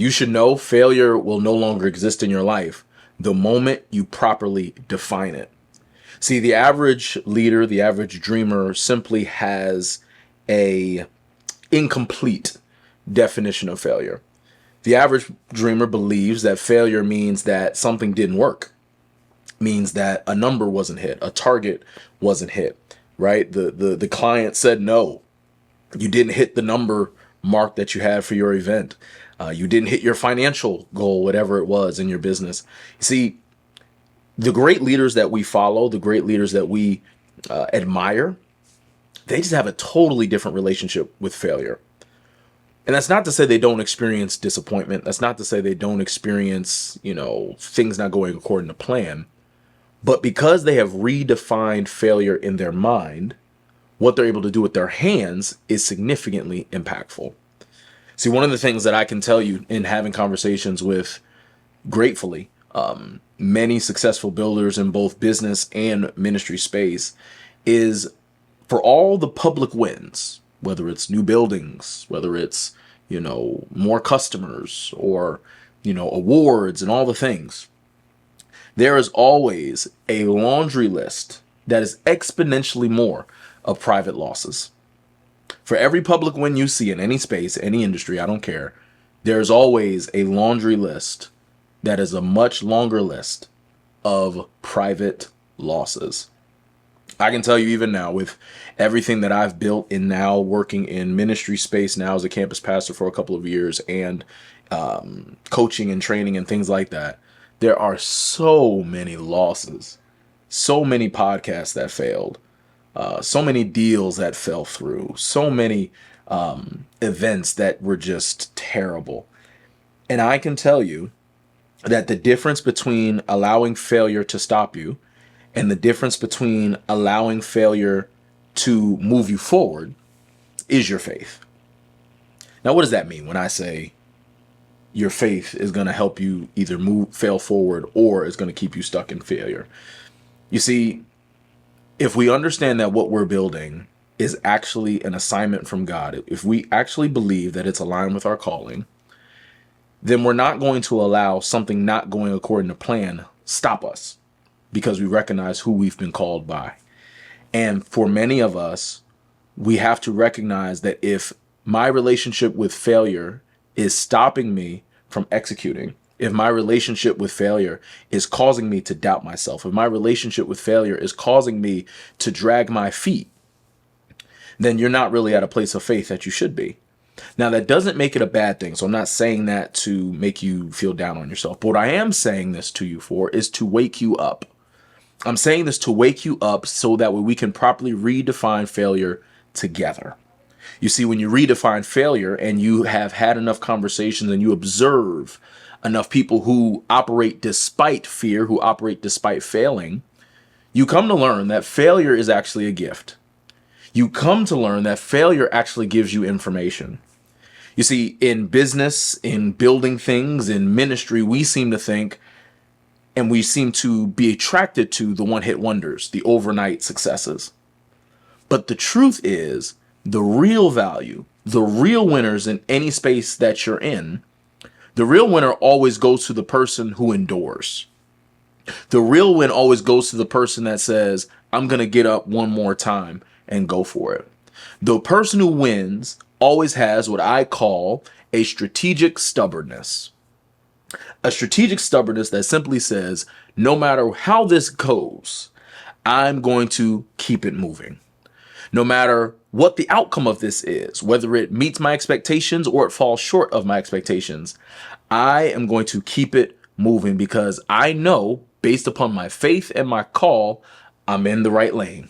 You should know failure will no longer exist in your life the moment you properly define it. See, the average leader, the average dreamer simply has a incomplete definition of failure. The average dreamer believes that failure means that something didn't work, means that a number wasn't hit, a target wasn't hit, right? The client said no. You didn't hit the number mark that you had for your event. You didn't hit your financial goal, whatever it was in your business. You see, the great leaders that we follow, the great leaders that we admire, they just have a totally different relationship with failure. And that's not to say they don't experience disappointment. That's not to say they don't experience, things not going according to plan. But because they have redefined failure in their mind, what they're able to do with their hands is significantly impactful. See, one of the things that I can tell you in having conversations with, gratefully, many successful builders in both business and ministry space is for all the public wins, whether it's new buildings, whether it's, more customers or, awards and all the things, there is always a laundry list that is exponentially more of private losses. For every public win you see in any space, any industry, I don't care, there's always a laundry list that is a much longer list of private losses. I can tell you even now, with everything that I've built and now working in ministry space now as a campus pastor for a couple of years and coaching and training and things like that, there are so many losses, so many podcasts that failed, so many deals that fell through, so many events that were just terrible. And I can tell you that the difference between allowing failure to stop you and the difference between allowing failure to move you forward is your faith. Now, what does that mean when I say your faith is going to help you either fail forward, or is going to keep you stuck in failure? You see, if we understand that what we're building is actually an assignment from God, if we actually believe that it's aligned with our calling, then we're not going to allow something not going according to plan stop us, because we recognize who we've been called by. And for many of us, we have to recognize that if my relationship with failure is stopping me from executing, if my relationship with failure is causing me to doubt myself, if my relationship with failure is causing me to drag my feet, then you're not really at a place of faith that you should be. Now, that doesn't make it a bad thing. So I'm not saying that to make you feel down on yourself. But what I am saying this to you for is to wake you up. I'm saying this to wake you up so that way we can properly redefine failure together. You see, when you redefine failure and you have had enough conversations and you observe enough people who operate despite fear, who operate despite failing, you come to learn that failure is actually a gift. You come to learn that failure actually gives you information. You see, in business, in building things, in ministry, we seem to think and we seem to be attracted to the one-hit wonders, the overnight successes. But the truth is, the real value, the real winners in any space that you're in, the real winner always goes to the person who endures. The real win always goes to the person that says, I'm going to get up one more time and go for it. The person who wins always has what I call a strategic stubbornness. A strategic stubbornness that simply says, no matter how this goes, I'm going to keep it moving. No matter what the outcome of this is, whether it meets my expectations or it falls short of my expectations, I am going to keep it moving because I know, based upon my faith and my call, I'm in the right lane.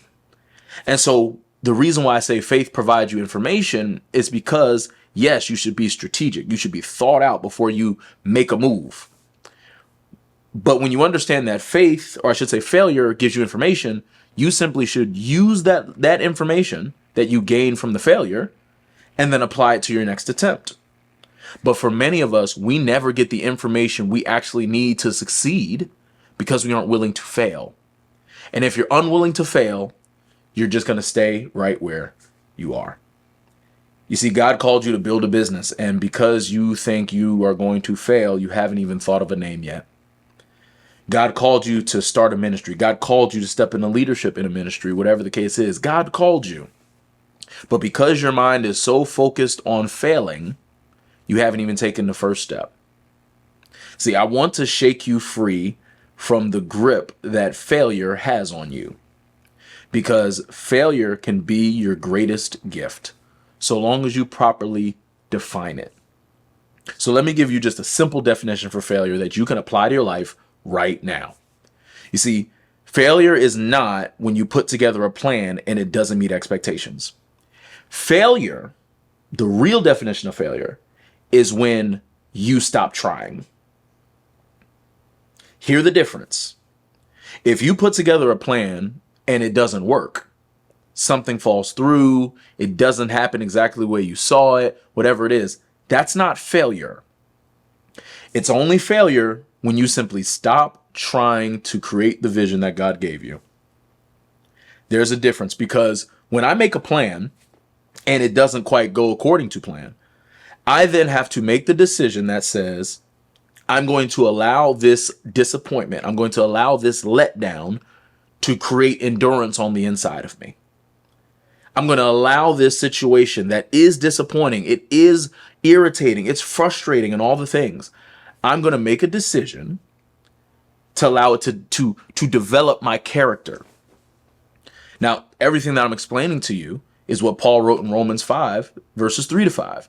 And so the reason why I say faith provides you information is because, yes, you should be strategic. You should be thought out before you make a move. But when you understand that faith, or I should say failure, gives you information, you simply should use that information that you gain from the failure and then apply it to your next attempt. But for many of us, we never get the information we actually need to succeed because we aren't willing to fail. And if you're unwilling to fail, you're just going to stay right where you are. You see, God called you to build a business, and because you think you are going to fail, you haven't even thought of a name yet. God called you to start a ministry. God called you to step into leadership in a ministry, whatever the case is. God called you. But because your mind is so focused on failing, you haven't even taken the first step. See, I want to shake you free from the grip that failure has on you, because failure can be your greatest gift so long as you properly define it. So let me give you just a simple definition for failure that you can apply to your life right now. You see, failure is not when you put together a plan and it doesn't meet expectations. Failure, the real definition of failure, is when you stop trying. Hear the difference. If you put together a plan and it doesn't work, something falls through, it doesn't happen exactly the way you saw it, whatever it is, that's not failure. It's only failure when you simply stop trying to create the vision that God gave you. There's a difference, because when I make a plan and it doesn't quite go according to plan, I then have to make the decision that says, I'm going to allow this disappointment, I'm going to allow this letdown to create endurance on the inside of me. I'm going to allow this situation that is disappointing, it is irritating, it's frustrating, and all the things. I'm going to make a decision to allow it to develop my character. Now, everything that I'm explaining to you is what Paul wrote in Romans 5, verses 3-5.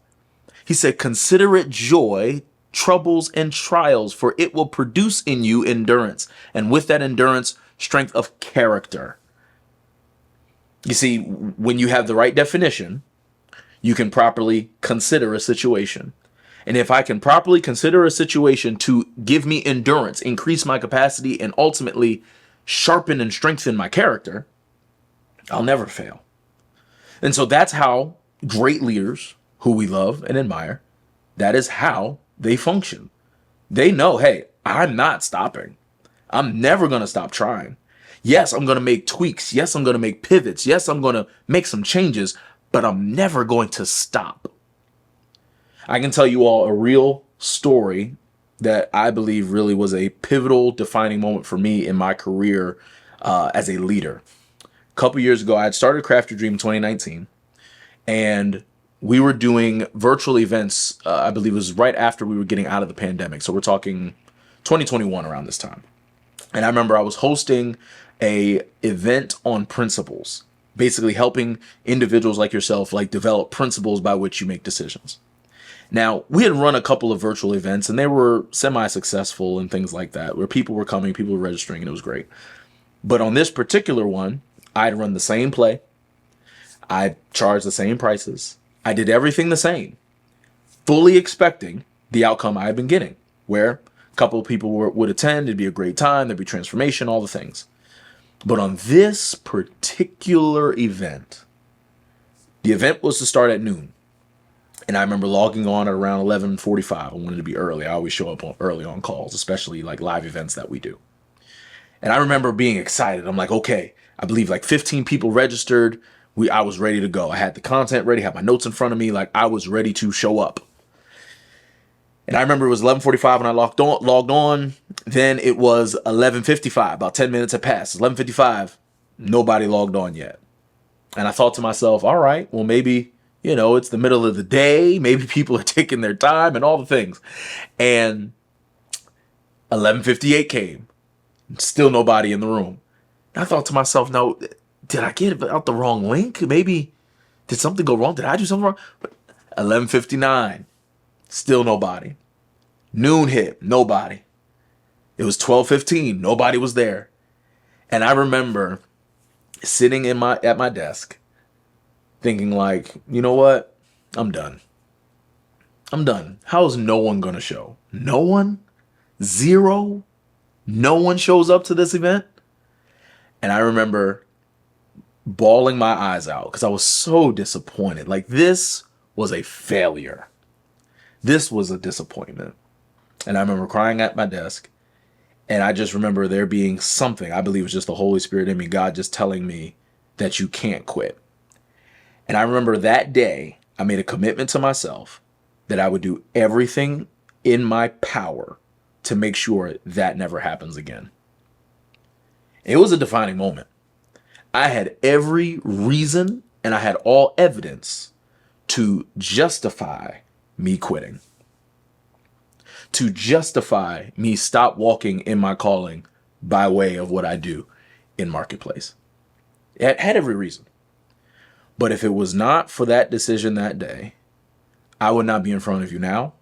He said, consider it joy, troubles and trials, for it will produce in you endurance, and with that endurance, strength of character. You see, when you have the right definition, you can properly consider a situation. And if I can properly consider a situation to give me endurance, increase my capacity, and ultimately sharpen and strengthen my character, I'll never fail. And so that's how great leaders who we love and admire, that is how they function. They know, hey, I'm not stopping. I'm never going to stop trying. Yes, I'm going to make tweaks. Yes, I'm going to make pivots. Yes, I'm going to make some changes, but I'm never going to stop. I can tell you all a real story that I believe really was a pivotal defining moment for me in my career as a leader. A couple years ago, I had started Craft Your Dream in 2019, and we were doing virtual events. I believe it was right after we were getting out of the pandemic. So we're talking 2021 around this time. And I remember I was hosting a event on principles, basically helping individuals like yourself develop principles by which you make decisions. Now, we had run a couple of virtual events and they were semi-successful and things like that, where people were coming, people were registering, and it was great. But on this particular one, I'd run the same play. I charged the same prices. I did everything the same, fully expecting the outcome I had been getting, where a couple of people would attend, it'd be a great time, there'd be transformation, all the things. But on this particular event, the event was to start at noon. And I remember logging on at around 11:45. I wanted to be early. I always show up early on calls, especially live events that we do. And I remember being excited. I'm like, okay, I believe 15 people registered. I was ready to go. I had the content ready, had my notes in front of me. I was ready to show up. And I remember it was 11:45 when I logged on. Then it was 11:55. About 10 minutes had passed. 11:55. Nobody logged on yet. And I thought to myself, all right, well, maybe, it's the middle of the day. Maybe people are taking their time and all the things. And 11:58 came. Still nobody in the room. And I thought to myself, no, did I get out the wrong link? Maybe, did something go wrong? Did I do something wrong? But 11:59, still nobody. Noon hit, nobody. It was 12:15, nobody was there. And I remember sitting at my desk thinking you know what? I'm done. How is no one going to show? No one? Zero? No one shows up to this event? And I remember bawling my eyes out because I was so disappointed. This was a failure. This was a disappointment. And I remember crying at my desk. And I just remember there being something, I believe it was just the Holy Spirit in me, God just telling me that you can't quit. And I remember that day, I made a commitment to myself that I would do everything in my power to make sure that never happens again. It was a defining moment. I had every reason and I had all evidence to justify me quitting, to justify me stop walking in my calling by way of what I do in marketplace. It had every reason. But if it was not for that decision that day, I would not be in front of you now.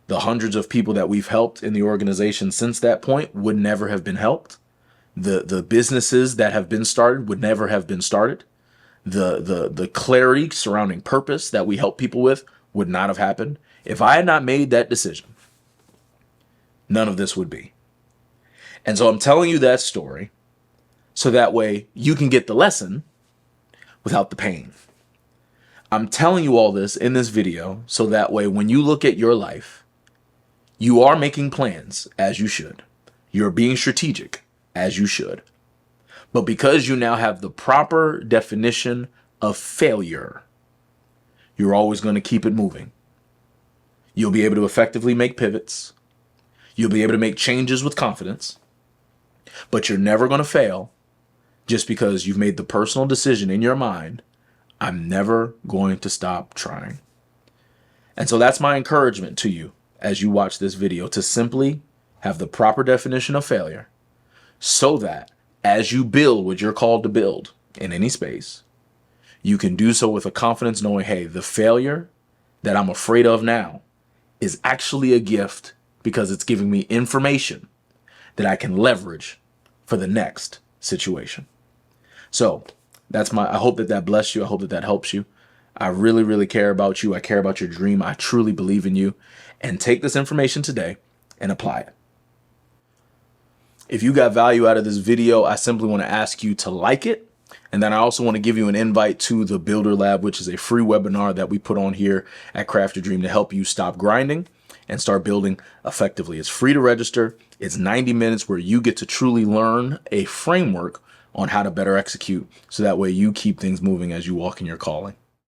The hundreds of people that we've helped in the organization since that point would never have been helped. The businesses that have been started would never have been started. The clarity surrounding purpose that we help people with would not have happened. If I had not made that decision, none of this would be. And so I'm telling you that story so that way you can get the lesson without the pain. I'm telling you all this in this video so that way when you look at your life, you are making plans as you should. You're being strategic as you should. But because you now have the proper definition of failure, you're always going to keep it moving. You'll be able to effectively make pivots. You'll be able to make changes with confidence. But you're never going to fail just because you've made the personal decision in your mind, I'm never going to stop trying. And so that's my encouragement to you as you watch this video, to simply have the proper definition of failure so that as you build what you're called to build in any space, you can do so with a confidence knowing, hey, the failure that I'm afraid of now is actually a gift because it's giving me information that I can leverage for the next situation. So I hope that blessed you. I hope that helps you. I really, really care about you. I care about your dream. I truly believe in you. And take this information today and apply it. If you got value out of this video, I simply want to ask you to like it. And then I also want to give you an invite to the Builder Lab, which is a free webinar that we put on here at Craft Your Dream to help you stop grinding and start building effectively. It's free to register. It's 90 minutes where you get to truly learn a framework on how to better execute so that way you keep things moving as you walk in your calling.